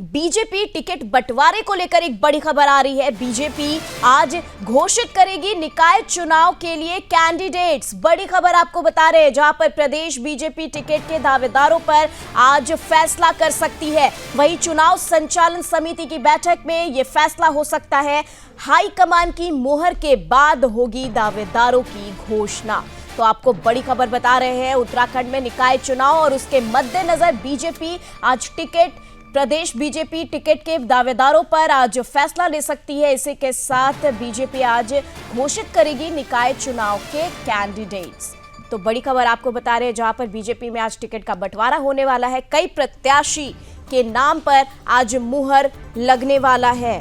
BJP ticket बंटवारे को लेकर एक बड़ी खबर आ रही है। बीजेपी आज घोषित करेगी निकाय चुनाव के लिए कैंडिडेट्स। बड़ी खबर आपको बता रहे हैं, जहां पर प्रदेश बीजेपी टिकट के दावेदारों पर आज फैसला कर सकती है। वहीं चुनाव संचालन समिति की बैठक में यह फैसला हो सकता है। हाईकमान की मोहर के बाद होगी दावेदारों की घोषणा। तो आपको बड़ी खबर बता रहे हैं, उत्तराखंड में निकाय चुनाव और उसके मद्देनजर बीजेपी आज प्रदेश बीजेपी टिकट के दावेदारों पर आज फैसला ले सकती है। इसी के साथ बीजेपी आज घोषित करेगी निकाय चुनाव के कैंडिडेट्स। तो बड़ी खबर आपको बता रहे हैं, जहां पर बीजेपी में आज टिकट का बंटवारा होने वाला है। कई प्रत्याशी के नाम पर आज मुहर लगने वाला है।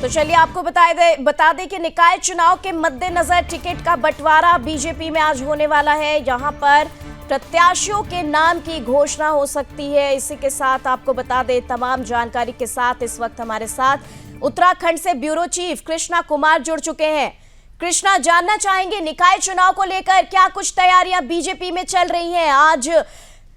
तो चलिए आपको बता दें कि निकाय चुनाव के मद्देनजर टिकट का बंटवारा बीजेपी में आज होने वाला है। यहां पर प्रत्याशियों के नाम की घोषणा हो सकती है। इसी के साथ आपको बता दें, तमाम जानकारी के साथ इस वक्त हमारे साथ उत्तराखंड से ब्यूरो चीफ कृष्णा कुमार जुड़ चुके हैं। कृष्णा, जानना चाहेंगे निकाय चुनाव को लेकर क्या कुछ तैयारियां बीजेपी में चल रही हैं। आज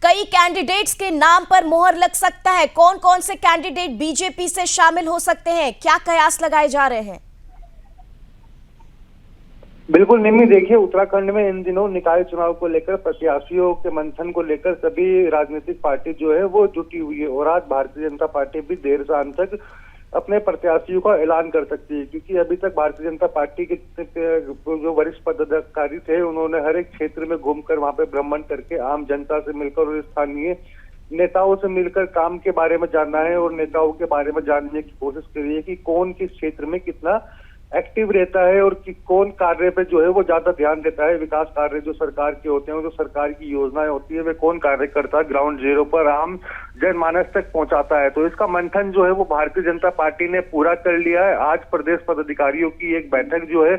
कई कैंडिडेट्स के नाम पर मोहर लग सकता है। कौन कौन से कैंडिडेट बीजेपी से शामिल हो सकते हैं, क्या कयास लगाए जा रहे हैं? बिल्कुल निम्मी, देखिए उत्तराखंड में इन दिनों निकाय चुनाव को लेकर प्रत्याशियों के मंथन को लेकर सभी राजनीतिक पार्टी जो है वो जुटी हुई है। और आज भारतीय जनता पार्टी भी देर शाम तक अपने प्रत्याशियों का ऐलान कर सकती है, क्योंकि अभी तक भारतीय जनता पार्टी के जो वरिष्ठ पदाधिकारी थे उन्होंने हर एक क्षेत्र में घूमकर वहां पे भ्रमण करके आम जनता से मिलकर और स्थानीय नेताओं से मिलकर काम के बारे में जानना है और नेताओं के बारे में जानने की कोशिश करी है कि कौन किस क्षेत्र में कितना एक्टिव रहता है और कि कौन कार्य पे जो है वो ज्यादा ध्यान देता है। विकास कार्य जो सरकार के होते हैं, जो सरकार की योजनाएं होती है, वे कौन कार्य करता है, ग्राउंड जीरो पर आम जनमानस तक पहुंचाता है। तो इसका मंथन जो है वो भारतीय जनता पार्टी ने पूरा कर लिया है। आज प्रदेश पदाधिकारियों की एक बैठक जो है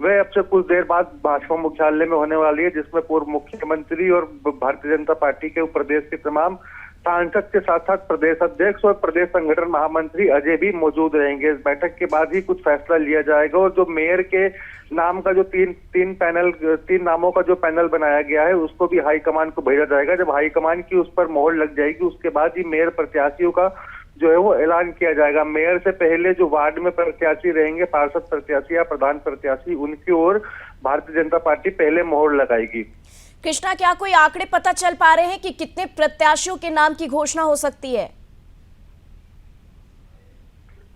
वह अब से कुछ देर बाद भाजपा मुख्यालय में होने वाली है, जिसमें पूर्व मुख्यमंत्री और भारतीय जनता पार्टी के प्रदेश के तमाम सांसद के साथ साथ प्रदेश अध्यक्ष और प्रदेश संगठन महामंत्री अजय भी मौजूद रहेंगे। इस बैठक के बाद ही कुछ फैसला लिया जाएगा और जो मेयर के नाम का जो तीन नामों का जो पैनल बनाया गया है उसको भी हाईकमान को भेजा जाएगा। जब हाईकमान की उस पर मोहर लग जाएगी उसके बाद ही मेयर प्रत्याशियों का जो है वो ऐलान किया जाएगा। मेयर से पहले जो वार्ड में प्रत्याशी रहेंगे, पार्षद प्रत्याशी या प्रधान प्रत्याशी, उनकी ओर भारतीय जनता पार्टी पहले मोहर लगाएगी। कृष्णा, क्या कोई आंकड़े पता चल पा रहे हैं कि कितने प्रत्याशियों के नाम की घोषणा हो सकती है?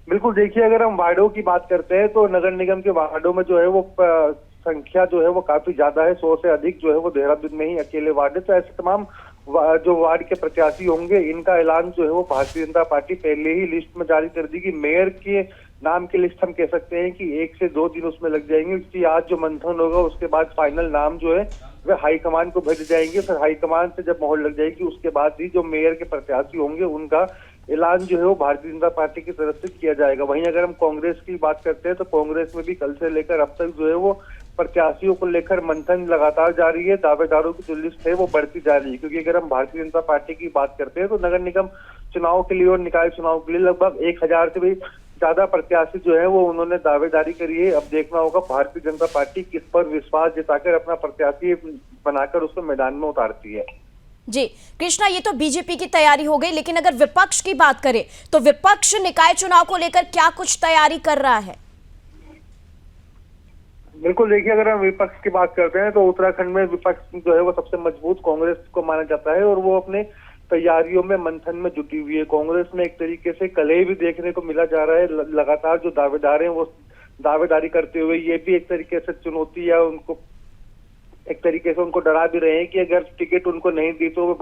बिल्कुल, देखिए अगर हम वार्डों की बात करते हैं तो नगर निगम के वार्डों में जो है वो संख्या जो है वो काफी ज्यादा है। 100 से अधिक जो है वो देहरादून में ही अकेले वार्ड है। तो ऐसे तमाम जो वार्ड के प्रत्याशी होंगे इनका ऐलान जो है वो भारतीय जनता पार्टी पहले ही लिस्ट में जारी कर देगी। मेयर के नाम की लिस्ट हम कह सकते हैं कि 1 से 2 दिन उसमें लग जाएंगे, क्योंकि आज जो मंथन होगा उसके बाद फाइनल नाम जो है वह हाईकमान को भेज जाएंगे। फिर हाईकमान से जब मोहर लग जाएगी उसके बाद ही जो मेयर के प्रत्याशी होंगे उनका ऐलान जो है वो भारतीय जनता पार्टी की तरफ से किया जाएगा। वहीं अगर हम कांग्रेस की बात करते हैं तो कांग्रेस में भी कल से लेकर अब तक जो है वो प्रत्याशियों को लेकर मंथन लगातार जारी है। दावेदारों की जो लिस्ट है वो बढ़ती जा रही है, क्योंकि अगर हम भारतीय जनता पार्टी की बात करते हैं तो नगर निगम चुनाव के लिए और निकाय चुनाव के लिए लगभग 1000 से भी ज्यादा प्रत्याशी जो है वो उन्होंने दावेदारी करी है। अब देखना होगा भारतीय जनता पार्टी किस पर विश्वास जताकर अपना प्रत्याशी बनाकर उसको मैदान में उतारती है। जी कृष्णा, ये तो बीजेपी की तैयारी हो गई, लेकिन अगर विपक्ष की बात करें तो विपक्ष निकाय चुनाव को लेकर क्या कुछ तैयारी कर रहा है? बिल्कुल, देखिए अगर हम विपक्ष की बात करते हैं तो उत्तराखंड में विपक्ष जो है वो सबसे मजबूत कांग्रेस को माना जाता है और वो अपने तैयारियों में मंथन में जुटी हुई है। कांग्रेस में एक तरीके से कलह भी देखने को मिला जा रहा है। लगातार जो दावेदार हैं वो दावेदारी करते हुए ये भी एक तरीके से चुनौती या उनको एक तरीके से उनको डरा भी रहे हैं कि अगर टिकट उनको नहीं दी तो वो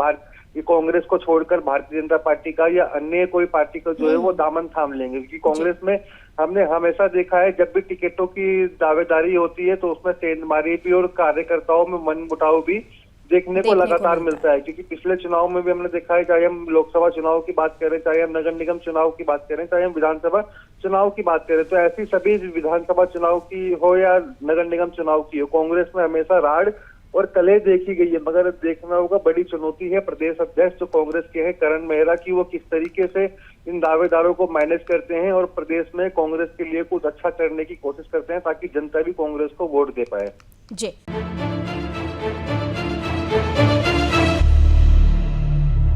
कांग्रेस को छोड़कर भारतीय जनता पार्टी का या अन्य कोई पार्टी का जो है वो दामन थाम लेंगे। क्योंकि कांग्रेस में हमने हमेशा देखा है जब भी टिकटों की दावेदारी होती है तो उसमें सेंधमारी भी और कार्यकर्ताओं में मनमुटाव भी देखने को लगातार मिलता है। क्योंकि पिछले चुनाव में भी हमने देखा है, चाहे हम लोकसभा चुनाव की बात करें, चाहे हम नगर निगम चुनाव की बात करें, चाहे हम विधानसभा चुनाव की बात करें, तो ऐसी सभी विधानसभा चुनाव की हो या नगर निगम चुनाव की हो, कांग्रेस में हमेशा राड़ और कलह देखी गई है, मगर देखना होगा बड़ी चुनौती है प्रदेश अध्यक्ष जो कांग्रेस के हैं करण मेहरा की, वो किस तरीके से इन दावेदारों को मैनेज करते हैं और प्रदेश में कांग्रेस के लिए कुछ अच्छा करने की कोशिश करते हैं ताकि जनता भी कांग्रेस को वोट दे पाए। जी।